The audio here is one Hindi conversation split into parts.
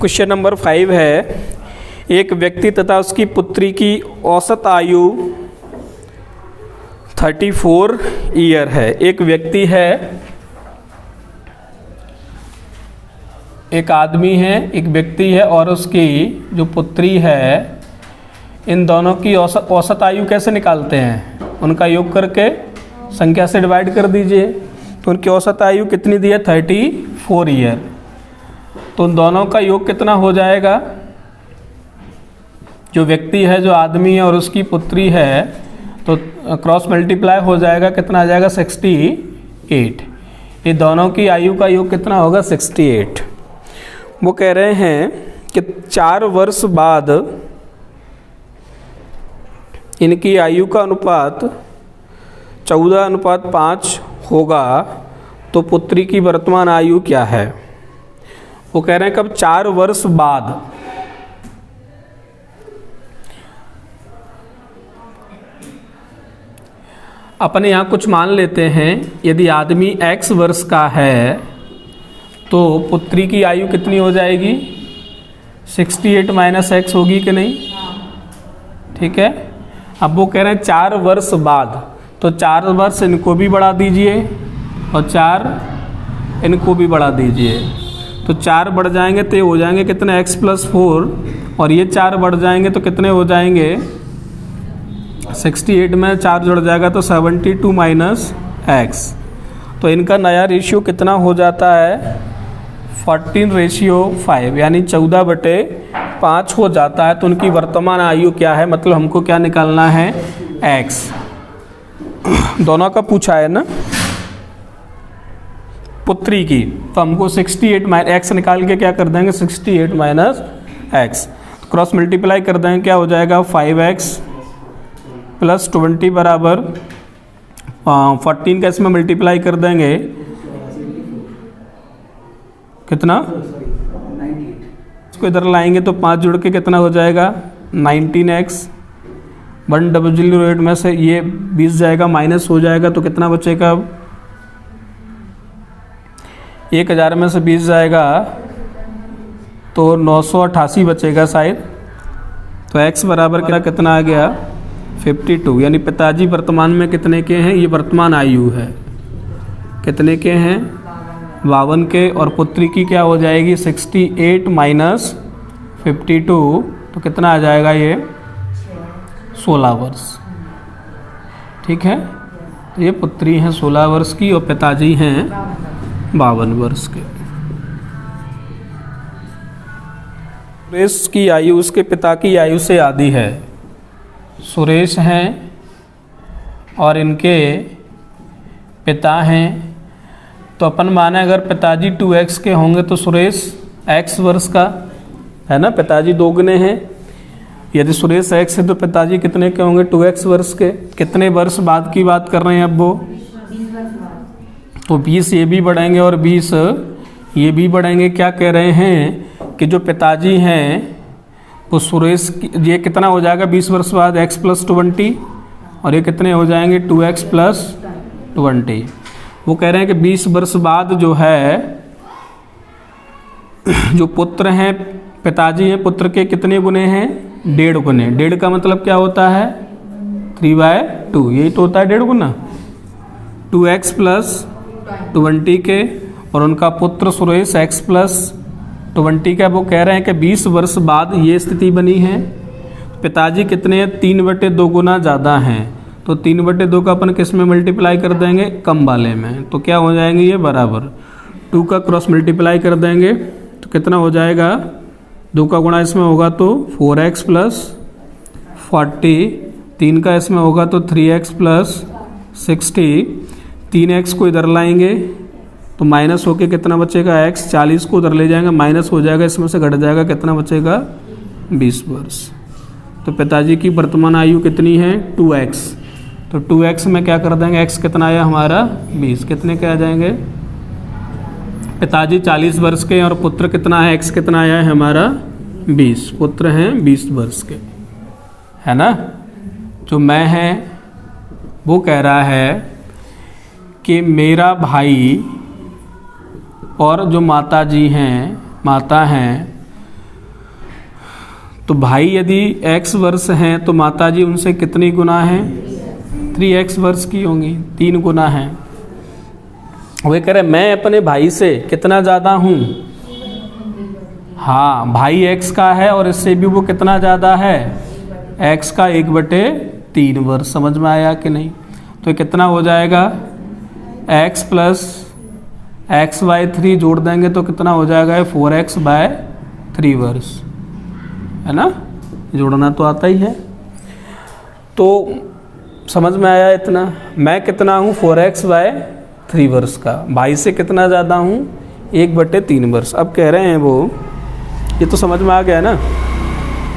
क्वेश्चन नंबर 5 है, एक व्यक्ति तथा उसकी पुत्री की औसत आयु 34 ईयर है। एक व्यक्ति है, एक आदमी है, एक व्यक्ति है और उसकी जो पुत्री है, इन दोनों की औसत आयु कैसे निकालते हैं? उनका योग करके संख्या से डिवाइड कर दीजिए। तो उनकी औसत आयु कितनी दी है? 34 ईयर। तो उन दोनों का योग कितना हो जाएगा? जो व्यक्ति है, जो आदमी है और उसकी पुत्री है, तो क्रॉस मल्टीप्लाई हो जाएगा, कितना आ जाएगा? 68। ये दोनों की आयु का योग कितना होगा? 68। वो कह रहे हैं कि 4 वर्ष बाद इनकी आयु का अनुपात 14:5 होगा, तो पुत्री की वर्तमान आयु क्या है? वो कह रहे हैं कब? 4 वर्ष बाद। अपने यहाँ कुछ मान लेते हैं, यदि आदमी x वर्ष का है तो पुत्री की आयु कितनी हो जाएगी? 68 माइनस x होगी कि नहीं? ठीक है। अब वो कह रहे हैं 4 वर्ष बाद, तो 4 वर्ष इनको भी बढ़ा दीजिए और 4 इनको भी बढ़ा दीजिए। तो 4 बढ़ जाएंगे तो ये हो जाएंगे कितने? x+4, और ये 4 बढ़ जाएंगे तो कितने हो जाएंगे? 68 में 4 जुड़ जाएगा तो 72 माइनस x। तो इनका नया रेशियो कितना हो जाता है? 14:5, यानी 14/5 हो जाता है। तो उनकी वर्तमान आयु क्या है? मतलब हमको क्या निकालना है? x। दोनों का पूछा है ना, पुत्री की। तो हमको 68 माइनस x निकाल के क्या कर देंगे? 68 माइनस x। क्रॉस मल्टीप्लाई कर देंगे, क्या हो जाएगा? 5x + 20 बराबर 14 का इसमें मल्टीप्लाई कर देंगे, कितना? इसको इधर लाएंगे तो 5 जुड़ के कितना हो जाएगा? 19x। 1,008 में से ये 20 जाएगा, माइनस हो जाएगा, तो कितना बचेगा? अब 1000 में से 20 जाएगा तो 988 बचेगा शायद। तो x बराबर क्या कितना आ गया? 52। यानी पिताजी वर्तमान में कितने के हैं? ये वर्तमान आयु है, कितने के हैं? 52 के। और पुत्री की क्या हो जाएगी? 68 माइनस 52, तो कितना आ जाएगा? ये 16 वर्ष। ठीक है। तो ये पुत्री हैं 16 वर्ष की और पिताजी हैं 52 वर्ष के। सुरेश की आयु उसके पिता की आयु से आधी है। सुरेश हैं और इनके पिता हैं, तो अपन माने अगर पिताजी 2x के होंगे तो सुरेश x वर्ष का है ना, पिताजी 2 गुने हैं। यदि सुरेश x है तो पिताजी कितने के होंगे? 2x वर्ष के। कितने वर्ष बाद की बात कर रहे हैं अब वो? तो 20 ये भी बढ़ेंगे और 20 ये भी बढ़ेंगे। क्या कह रहे हैं कि जो पिताजी हैं वो सुरेश, ये कितना हो जाएगा 20 वर्ष बाद? x + 20, और ये कितने हो जाएंगे? 2x + 20। वो कह रहे हैं कि 20 वर्ष बाद जो है, जो पुत्र हैं, पिताजी हैं, पुत्र के कितने गुने हैं? 1.5 गुने। 1.5 का मतलब क्या होता है? 3/2। यही तो होता है 1.5 गुना। 2x + 20 के, और उनका पुत्र सुरेश x + 20 का। वो कह रहे हैं कि 20 वर्ष बाद ये स्थिति बनी है। पिताजी कितने हैं? 3/2 गुना ज़्यादा हैं। तो 3/2 का अपन किस में मल्टीप्लाई कर देंगे? कम वाले में। तो क्या हो जाएंगे? ये बराबर 2 का क्रॉस मल्टीप्लाई कर देंगे तो कितना हो जाएगा? 2 का गुणा इसमें होगा तो 4x + 40, 3 का इसमें होगा तो 3x + 60। 3x को इधर लाएंगे तो माइनस होके कितना बचेगा? x। 40 को उधर ले जाएंगे, माइनस हो जाएगा, इसमें से घट जाएगा, कितना बचेगा? 20 वर्ष। तो पिताजी की वर्तमान आयु कितनी है? 2x। तो 2x में क्या कर देंगे? x कितना आया हमारा? 20। कितने के आ जाएंगे? पिताजी 40 वर्ष के और पुत्र कितना है? x कितना आया है हमारा? 20। पुत्र हैं 20 वर्ष के, है ना। जो मैं है वो कह रहा है कि मेरा भाई और जो माता जी हैं, माता हैं, तो भाई यदि x वर्ष हैं तो माता जी उनसे कितनी गुना हैं? 3x वर्ष की होंगी, 3 गुना हैं। वे कह रहे मैं अपने भाई से कितना ज़्यादा हूँ? हाँ, भाई x का है और इससे भी वो कितना ज़्यादा है? x का 1/3 वर्ष। समझ में आया कि नहीं? तो कितना हो जाएगा? x प्लस x/3 जोड़ देंगे तो कितना हो जाएगा? 4x/3 वर्ष, है ना? जोड़ना तो आता ही है। तो समझ में आया इतना? मैं कितना हूँ? 4x/3 वर्ष का। भाई से कितना ज़्यादा हूँ? 1/3 वर्ष। अब कह रहे हैं वो, ये तो समझ में आ गया ना,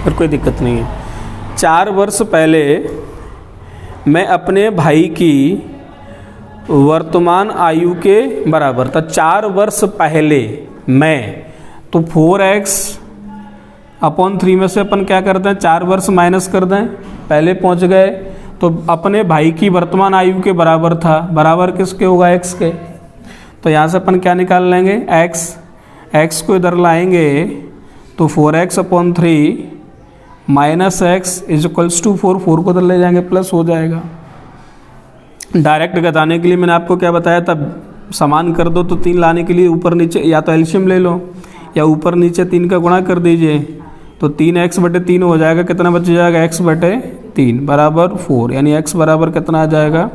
फिर कोई दिक्कत नहीं है। 4 वर्ष पहले मैं अपने भाई की वर्तमान आयु के बराबर था। 4 वर्ष पहले मैं, तो 4x/3 में से अपन क्या करते हैं? 4 वर्ष माइनस कर दें, पहले पहुंच गए। तो अपने भाई की वर्तमान आयु के बराबर था, बराबर किसके होगा? x के। तो यहाँ से अपन क्या निकाल लेंगे? x को इधर लाएंगे तो 4x/3 minus x is equals to 4 को इधर ले जाएंगे, प्लस हो जाएगा। डायरेक्ट घटाने के लिए मैंने आपको क्या बताया था? समान कर दो, तो 3 लाने के लिए ऊपर नीचे या तो एलसीएम ले लो या ऊपर नीचे 3 का गुणा कर दीजिए, तो 3x/3 हो जाएगा। कितना बच जाएगा? x/3 बराबर 4, यानी x बराबर कितना आ जाएगा?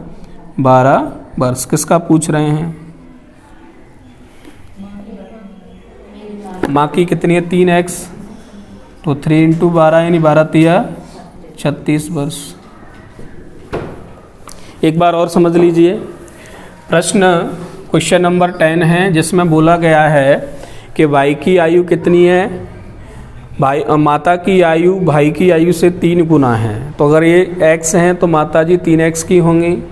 12 वर्ष। किसका पूछ रहे हैं? माँ की कितनी है? 3x, तो 3 × 12 यानी 12×3 36 वर्ष। एक बार और समझ लीजिए, प्रश्न क्वेश्चन नंबर 10 है, जिसमें बोला गया है कि भाई की आयु कितनी है? माता की आयु भाई की आयु से 3 गुना है। तो अगर ये x हैं तो माता जी 3x की होंगी,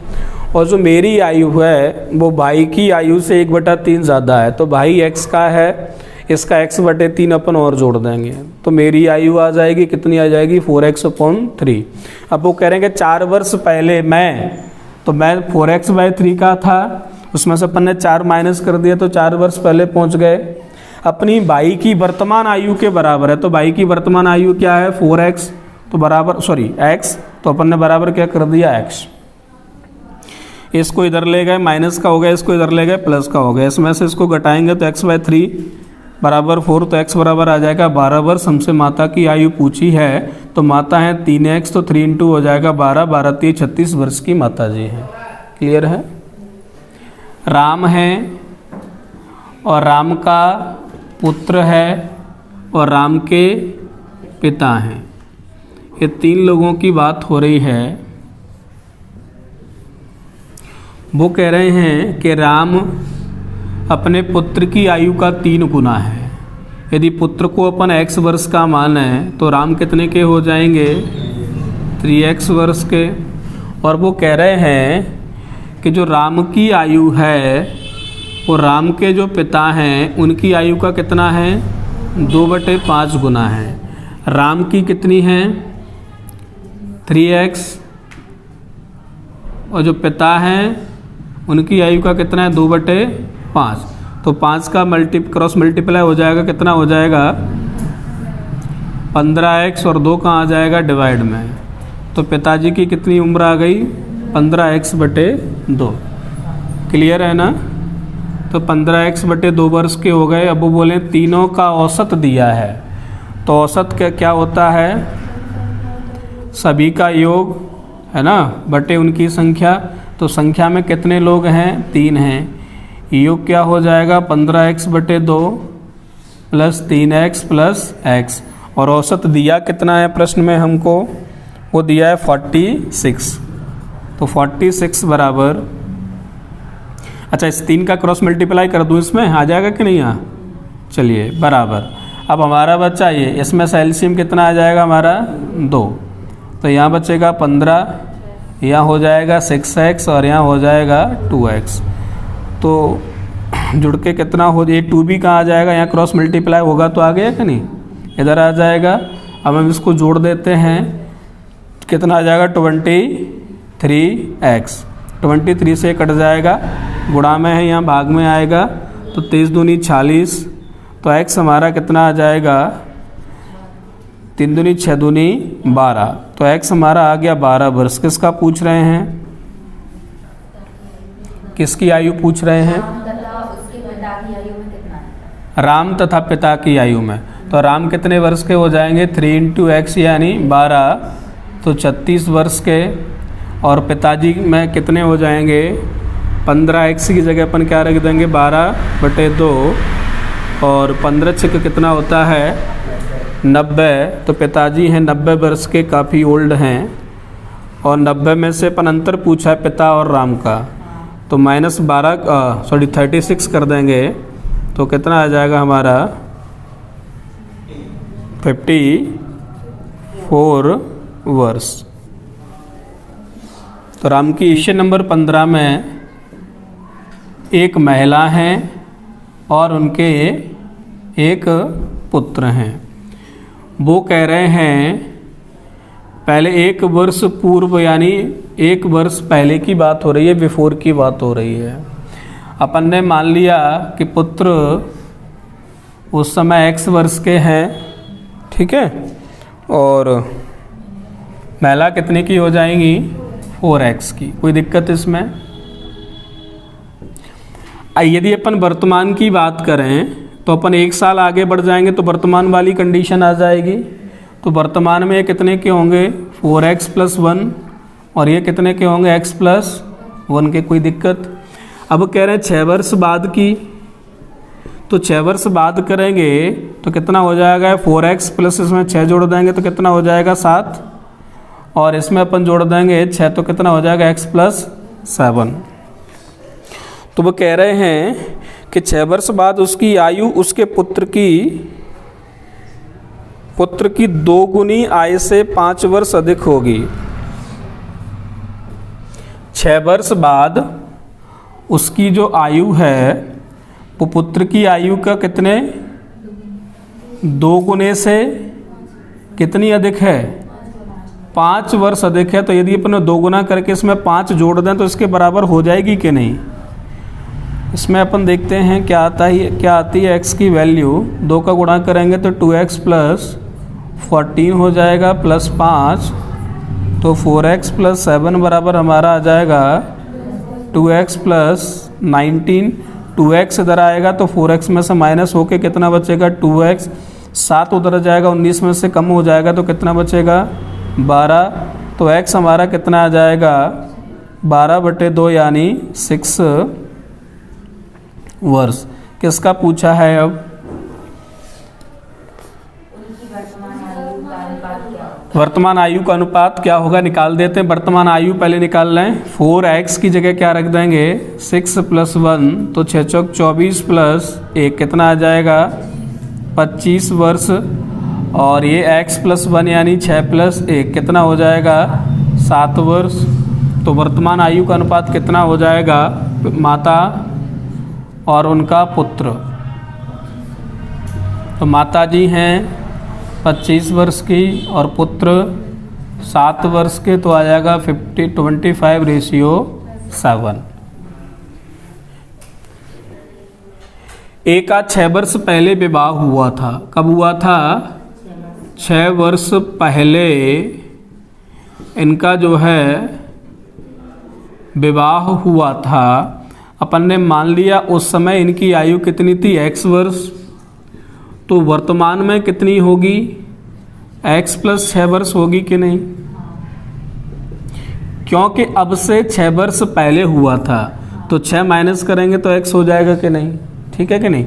और जो मेरी आयु है वो भाई की आयु से 1/3 ज़्यादा है। तो भाई x का है, इसका x/3 अपन और जोड़ देंगे, तो मेरी आयु आ जाएगी, कितनी आ जाएगी? 4x/3। अब वो कह रहे हैं कि 4 वर्ष पहले मैं 4x/3 का था, उसमें से अपन ने 4 माइनस कर दिया, तो 4 वर्ष पहले पहुंच गए। अपनी भाई की वर्तमान आयु के बराबर है, तो भाई की वर्तमान आयु क्या है? 4x, तो बराबर x, तो अपन ने बराबर क्या कर दिया? x। इसको इधर ले गए, माइनस का हो गया, इसको इधर ले गए, प्लस का हो गया। इसमें से इसको घटाएंगे तो x/3 बराबर 4, तो x बराबर आ जाएगा 12 वर्ष। हमसे माता की आयु पूछी है, तो माता है 3x, तो 3 × 2 हो जाएगा 12, 12×3 36 वर्ष की माता जी हैं। क्लियर है? राम है और राम का पुत्र है और राम के पिता हैं, ये 3 लोगों की बात हो रही है। वो कह रहे हैं कि राम अपने पुत्र की आयु का 3 गुना है। यदि पुत्र को अपन x वर्ष का माने तो राम कितने के हो जाएंगे? 3x वर्ष के। और वो कह रहे हैं कि जो राम की आयु है वो राम के जो पिता हैं उनकी आयु का कितना है? 2/5 गुना है। राम की कितनी है? 3x, और जो पिता हैं उनकी आयु का कितना है? 2/5। तो 5 का क्रॉस मल्टीप्लाई हो जाएगा, कितना हो जाएगा? 15x, और 2 कहाँ आ जाएगा? डिवाइड में। तो पिताजी की कितनी उम्र आ गई? 15x/2। क्लियर है ना? तो 15x/2 वर्ष के हो गए। अब वो बोले तीनों का औसत दिया है, तो औसत क्या होता है? सभी का योग, है ना, बटे उनकी संख्या। तो संख्या में कितने लोग हैं? 3 हैं। योग क्या हो जाएगा? 15x/2 plus 3x plus x। और औसत दिया कितना है प्रश्न में हमको? वो दिया है 46। तो 46 बराबर, अच्छा इस 3 का क्रॉस मल्टीप्लाई कर दूँ, इसमें आ जाएगा कि नहीं? चलिए बराबर। अब हमारा बच्चा ये, इसमें से एलसीएम कितना आ जाएगा हमारा? 2। तो यहाँ बचेगा 15, यहाँ हो जाएगा 6x और यहाँ हो जाएगा 2x। तो जुड़ के कितना हो जाए? 2b कहाँ आ जाएगा? यहाँ क्रॉस मल्टीप्लाई होगा तो आ गया कि नहीं? इधर आ जाएगा। अब हम इसको जोड़ देते हैं, कितना आ जाएगा? 23x। 23 से कट जाएगा, गुणा में है यहाँ भाग में आएगा, तो 23 दूनी 46। तो x हमारा कितना आ जाएगा? 3 दूनी 6 दूनी 12, तो x हमारा आ गया 12 वर्ष। किसका पूछ रहे हैं? किसकी आयु पूछ रहे हैं? राम तथा पिता की आयु में। तो राम कितने वर्ष के हो जाएंगे? 3 इंटू एक्स यानी 12, तो 36 वर्ष के। और पिताजी में कितने हो जाएंगे? 15x की जगह अपन क्या रख देंगे? 12/2, और 15 छक कितना होता है? 90। तो पिताजी हैं 90 वर्ष के, काफ़ी ओल्ड हैं। और 90 में से अपन अंतर पूछा है पिता और राम का, तो -36 कर देंगे, तो कितना आ जाएगा हमारा? 54 वर्ष। तो राम की क्वेश्चन नंबर 15 में एक महिला हैं और उनके एक पुत्र हैं। वो कह रहे हैं पहले 1 वर्ष पूर्व यानी 1 वर्ष पहले की बात हो रही है, बिफोर की बात हो रही है। अपन ने मान लिया कि पुत्र उस समय x वर्ष के हैं, ठीक है, और महिला कितने की हो जाएंगी? 4x की। कोई दिक्कत इसमें? यदि अपन वर्तमान की बात करें तो अपन 1 साल आगे बढ़ जाएंगे तो वर्तमान वाली कंडीशन आ जाएगी। तो वर्तमान में ये कितने के होंगे? 4x + 1, और ये कितने के होंगे? x + 1 के। कोई दिक्कत? अब कह रहे हैं 6 वर्ष बाद की, तो 6 वर्ष बाद करेंगे तो कितना हो जाएगा? 4x प्लस इसमें 6 जोड़ देंगे तो कितना हो जाएगा? 7, और इसमें अपन जोड़ देंगे 6 तो कितना हो जाएगा? x + 7। तो वो कह रहे हैं कि 6 वर्ष बाद उसकी आयु उसके पुत्र की 2 गुनी आय से 5 वर्ष अधिक होगी। 6 वर्ष बाद उसकी जो आयु है वो पुत्र की आयु का कितने? 2 गुने से कितनी अधिक है? 5 वर्ष अधिक है। तो यदि अपन 2 गुना करके इसमें 5 जोड़ दें तो इसके बराबर हो जाएगी कि नहीं? इसमें अपन देखते हैं क्या आती है x की वैल्यू। 2 का गुणा करेंगे तो 2x + 14 हो जाएगा + 5, तो 4x + 7 बराबर हमारा आ जाएगा 2x + 19। 2x इधर आएगा तो 4x में से माइनस होके कितना बचेगा? 2x। 7 उधर जाएगा, 19 में से कम हो जाएगा तो कितना बचेगा? 12। तो x हमारा कितना आ जाएगा? 12/2 यानी 6 वर्ष। किसका पूछा है? अब वर्तमान आयु का अनुपात क्या होगा? निकाल देते हैं। वर्तमान आयु पहले निकाल लें। 4x की जगह क्या रख देंगे? 6 + 1, तो 6 चौक 24 + 1 कितना आ जाएगा? 25 वर्ष। और ये x + 1 यानी 6 + 1 कितना हो जाएगा? 7 वर्ष। तो वर्तमान आयु का अनुपात कितना हो जाएगा? माता और उनका पुत्र। तो माता जी हैं 25 वर्ष की और पुत्र 7 वर्ष के, तो आ जाएगा 25:7। एक का 6 वर्ष पहले विवाह हुआ था। कब हुआ था? 6 वर्ष पहले इनका जो है विवाह हुआ था। अपन ने मान लिया उस समय इनकी आयु कितनी थी? x वर्ष। तो वर्तमान में कितनी होगी? x + 6 वर्ष होगी कि नहीं? क्योंकि अब से 6 वर्ष पहले हुआ था, तो 6 माइनस करेंगे तो x हो जाएगा कि नहीं? ठीक है कि नहीं?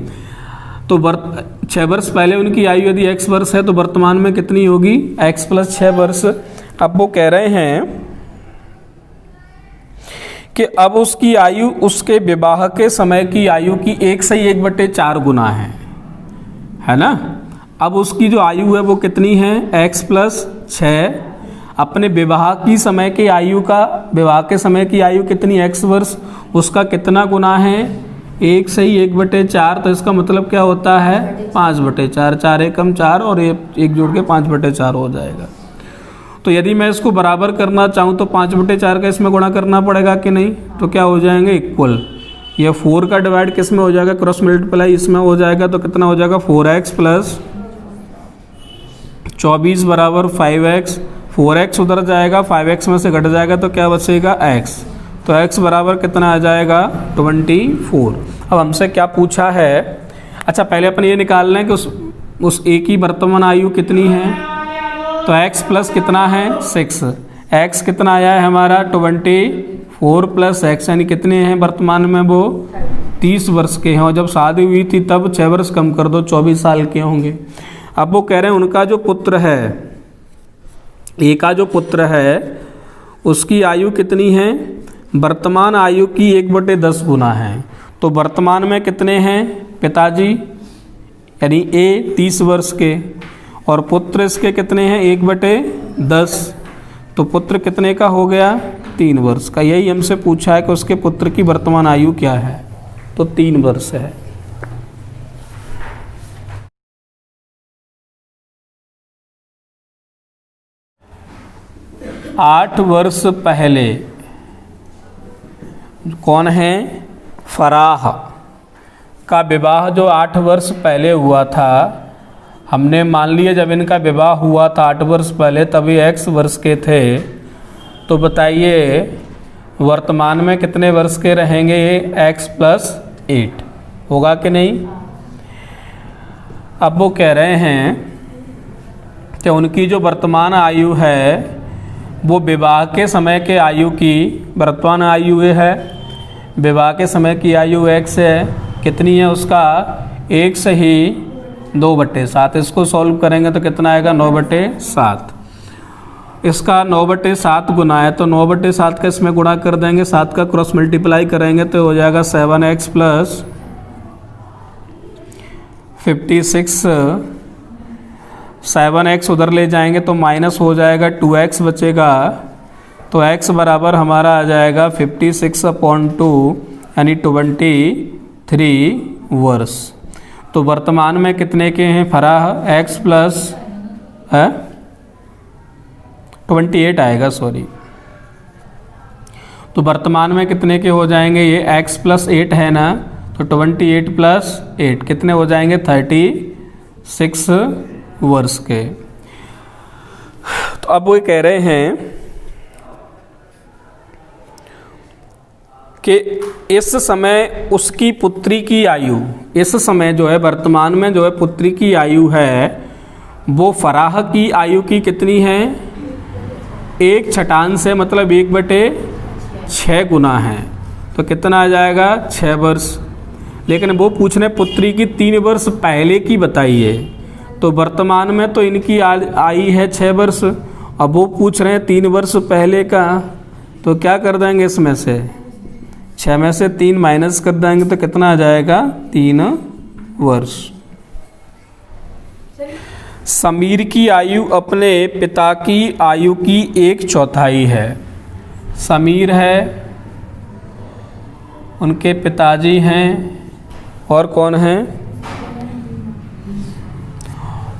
तो 6 वर्ष पहले उनकी आयु यदि x वर्ष है तो वर्तमान में कितनी होगी? x + 6 वर्ष। अब वो कह रहे हैं कि अब उसकी आयु उसके विवाह के समय की आयु की 1 से 1/4 गुना है ना? अब उसकी जो आयु है वो कितनी है? x + 6। अपने विवाह के समय की आयु कितनी? x वर्ष। उसका कितना गुना है? 1 से 1/4। तो इसका मतलब क्या होता है? 5/4। 4 एकम 4 और 1 जोड़ के 5/4 हो जाएगा। तो यदि मैं इसको बराबर करना चाहूँ तो 5/4 का इसमें गुणा करना पड़ेगा कि नहीं? तो क्या हो जाएंगे? इक्वल। ये 4 का डिवाइड किस में हो जाएगा? क्रॉस मल्टीप्लाई इसमें हो जाएगा। तो कितना हो जाएगा? 4x + 24 बराबर 5x, 4x उधर जाएगा, 5x में से घट जाएगा तो क्या बचेगा x, तो x बराबर कितना आ जाएगा 24। अब हमसे क्या पूछा है, अच्छा पहले अपन ये निकाल लें कि उस a की वर्तमान आयु कितनी है, तो x प्लस कितना है 6, x कितना आया है हमारा 24 प्लस x, यानी कितने हैं वर्तमान में वो 30 वर्ष के हैं, और जब शादी हुई थी तब 6 वर्ष कम कर दो 24 साल के होंगे। अब वो कह रहे हैं उनका जो पुत्र है, ए का जो पुत्र है उसकी आयु कितनी है, वर्तमान आयु की 1/10 गुना है। तो वर्तमान में कितने हैं पिताजी, यानी ए 30 वर्ष के, और पुत्र इसके कितने हैं 1/10, तो पुत्र कितने का हो गया 3 वर्ष का। यही हमसे पूछा है कि उसके पुत्र की वर्तमान आयु क्या है, तो 3 वर्ष है। आठ वर्ष पहले कौन है, फराह का विवाह जो 8 वर्ष पहले हुआ था, हमने मान लिया जब इनका विवाह हुआ था 8 वर्ष पहले तब ये x वर्ष के थे, तो बताइए वर्तमान में कितने वर्ष के रहेंगे ये x + 8 होगा कि नहीं। अब वो कह रहे हैं कि उनकी जो वर्तमान आयु है वो विवाह के समय के आयु की वर्तमान आयु ये है, विवाह के समय की आयु x है, कितनी है उसका 1 से ही 2/7, इसको सॉल्व करेंगे तो कितना आएगा 9/7, इसका 9/7 गुना है तो 9/7 का इसमें गुणा कर देंगे, 7 का क्रॉस मल्टीप्लाई करेंगे तो हो जाएगा 7x + 56, 7x उधर ले जाएंगे तो माइनस हो जाएगा 2x बचेगा, तो x बराबर हमारा आ जाएगा 56/2 यानी 23 वर्ष। तो वर्तमान में कितने के हैं फराह, x + 28 आएगा, सॉरी, तो वर्तमान में कितने के हो जाएंगे ये x + 8 है ना, तो 28 + 8 कितने हो जाएंगे 36 वर्ष के। तो अब वो कह रहे हैं कि इस समय उसकी पुत्री की आयु, इस समय जो है वर्तमान में जो है पुत्री की आयु है वो फराह की आयु की कितनी है, 1/6 से मतलब 1/6 गुना है, तो कितना आ जाएगा 6 वर्ष। लेकिन वो पूछ रहे पुत्री की 3 वर्ष पहले की बताइए, तो वर्तमान में तो इनकी आई है 6 वर्ष, अब वो पूछ रहे हैं 3 वर्ष पहले का, तो क्या कर देंगे इसमें से 6 में से 3 माइनस कर देंगे तो कितना आ जाएगा 3 वर्ष। समीर की आयु अपने पिता की आयु की 1/4 है। समीर है, उनके पिताजी हैं, और कौन है,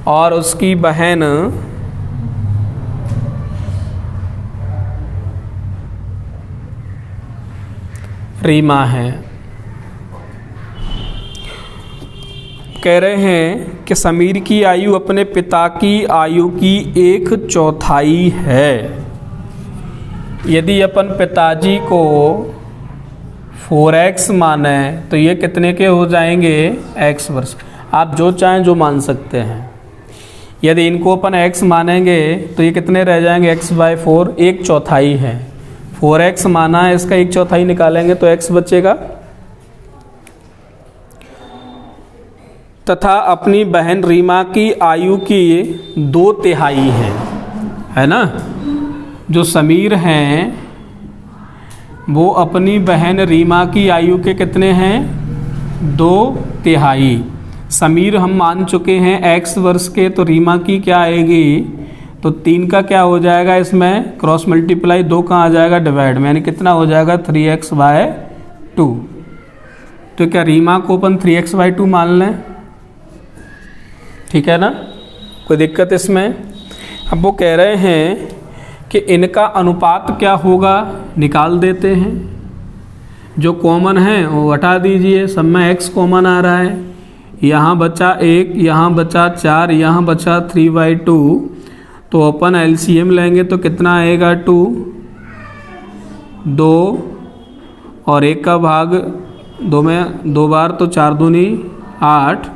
और उसकी बहन रीमा है। कह रहे हैं कि समीर की आयु अपने पिता की आयु की 1/4 है। यदि अपन पिताजी को 4x माने तो ये कितने के हो जाएंगे x वर्ष। आप जो चाहें जो मान सकते हैं। यदि इनको अपन x मानेंगे तो ये कितने रह जाएंगे x/4, 1/4 है। 4x माना है, इसका 1/4 निकालेंगे तो x बचेगा। तथा अपनी बहन रीमा की आयु की 2/3 है ना। जो समीर हैं वो अपनी बहन रीमा की आयु के कितने हैं 2/3। समीर हम मान चुके हैं x वर्ष के, तो रीमा की क्या आएगी, तो 3 का क्या हो जाएगा, इसमें क्रॉस मल्टीप्लाई 2 का आ जाएगा डिवाइड में, यानी कितना हो जाएगा 3x/2। तो क्या रीमा को अपन 3x/2 मान लें, ठीक है ना, कोई दिक्कत इसमें। अब वो कह रहे हैं कि इनका अनुपात क्या होगा, निकाल देते हैं। जो कॉमन है वो हटा दीजिए, सब में x कॉमन आ रहा है। यहाँ बचा 1, यहाँ बचा 4, यहाँ बचा 3/2, तो अपन एलसीएम लेंगे तो कितना आएगा 2, 2 और 1 का भाग 2 में 2 बार तो 4 दूनी 8,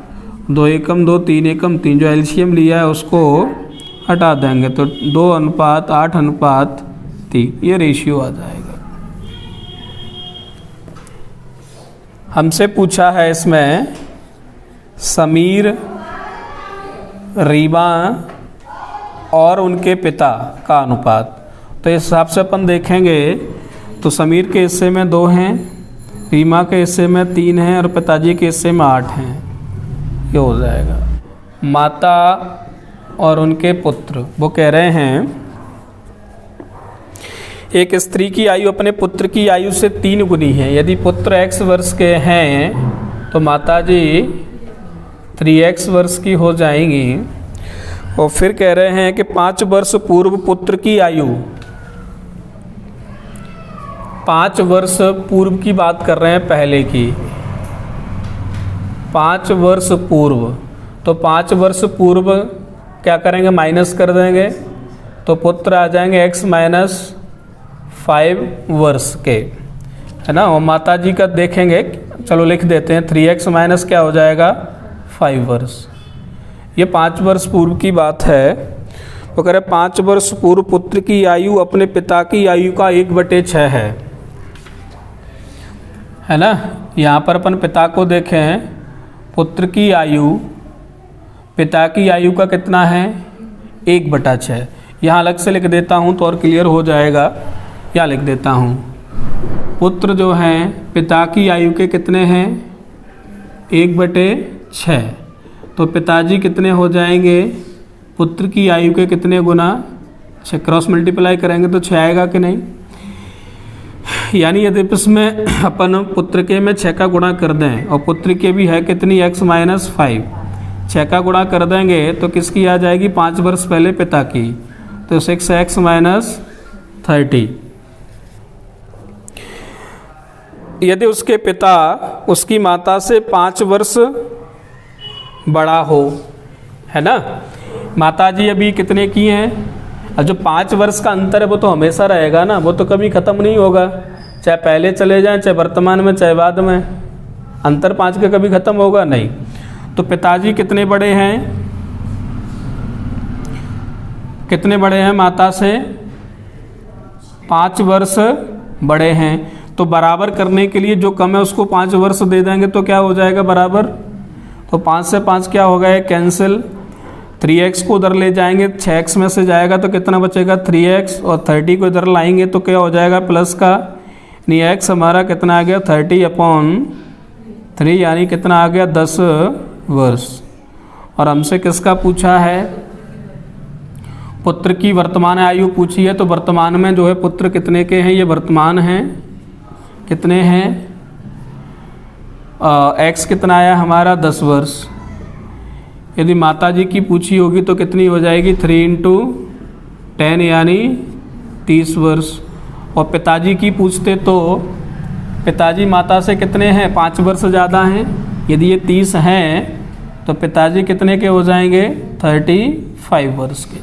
2 एकम 2, 3 एकम 3, जो एलसीएम लिया है उसको हटा देंगे तो 2:8:3 ये रेशियो आ जाएगा। हमसे पूछा है इसमें समीर, रीमा और उनके पिता का अनुपात। तो इस हिसाब से अपन देखेंगे तो समीर के हिस्से में 2 हैं, रीमा के हिस्से में 3 हैं और पिताजी के हिस्से में 8 हैं। ये हो जाएगा। माता और उनके पुत्र, वो कह रहे हैं एक स्त्री की आयु अपने पुत्र की आयु से 3 गुनी है। यदि पुत्र x वर्ष के हैं तो माता जी 3x वर्ष की हो जाएंगी। और फिर कह रहे हैं कि 5 वर्ष पूर्व पुत्र की आयु, 5 वर्ष पूर्व की बात कर रहे हैं पहले की, 5 वर्ष पूर्व। तो 5 वर्ष पूर्व क्या करेंगे, माइनस कर देंगे तो पुत्र आ जाएंगे x - 5 वर्ष के, है ना। और माता जी का देखेंगे, चलो लिख देते हैं 3x माइनस क्या हो जाएगा 5 वर्ष। ये 5 वर्ष पूर्व की बात है। वो कह रहे 5 वर्ष पूर्व पुत्र की आयु अपने पिता की आयु का 1/6 है ना। यहाँ पर अपन पिता को देखें, पुत्र की आयु पिता की आयु का कितना है 1/6। यहाँ अलग से लिख देता हूँ तो और क्लियर हो जाएगा। यहाँ लिख देता हूँ, पुत्र जो हैं पिता की आयु के कितने हैं 1/6। तो पिताजी कितने हो जाएंगे पुत्र की आयु के कितने गुना 6। क्रॉस मल्टीप्लाई करेंगे तो 6 आएगा कि नहीं। यानी यदि इसमें अपन पुत्र के में 6 का गुणा कर दें और पुत्र के भी है कितनी x - 5, 6 का गुणा कर देंगे तो किसकी आ जाएगी 5 वर्ष पहले पिता की, तो 6x - 30। यदि उसके पिता उसकी माता से 5 वर्ष बड़ा हो, है ना। माता जी अभी कितने की हैं, और जो 5 वर्ष का अंतर है वो तो हमेशा रहेगा ना, वो तो कभी ख़त्म नहीं होगा, चाहे पहले चले जाएं, चाहे वर्तमान में, चाहे बाद में। अंतर 5 का कभी ख़त्म होगा नहीं। तो पिताजी कितने बड़े हैं, कितने बड़े हैं माता से 5 वर्ष बड़े हैं। तो बराबर करने के लिए जो कम है उसको 5 वर्ष दे देंगे तो क्या हो जाएगा बराबर। तो 5 से 5 क्या हो गया कैंसिल, 3x को उधर ले जाएंगे, 6x में से जाएगा तो कितना बचेगा 3x, और 30 को इधर लाएंगे तो क्या हो जाएगा प्लस का, यानी x हमारा कितना आ गया 30/3, यानी कितना आ गया 10 वर्ष। और हमसे किसका पूछा है, पुत्र की वर्तमान आयु पूछी है। तो वर्तमान में जो है पुत्र कितने के हैं, ये वर्तमान हैं, कितने हैं x कितना आया हमारा 10 वर्ष। यदि माता जी की पूछी होगी तो कितनी हो जाएगी 3 × 10 यानी 30 वर्ष। और पिताजी की पूछते तो पिताजी माता से कितने हैं 5 वर्ष ज़्यादा हैं। यदि ये 30 हैं तो पिताजी कितने के हो जाएंगे 35 वर्ष के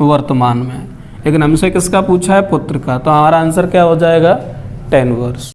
वर्तमान में। लेकिन हमसे किसका पूछा है, पुत्र का। तो हमारा आंसर क्या हो जाएगा 10 वर्ष।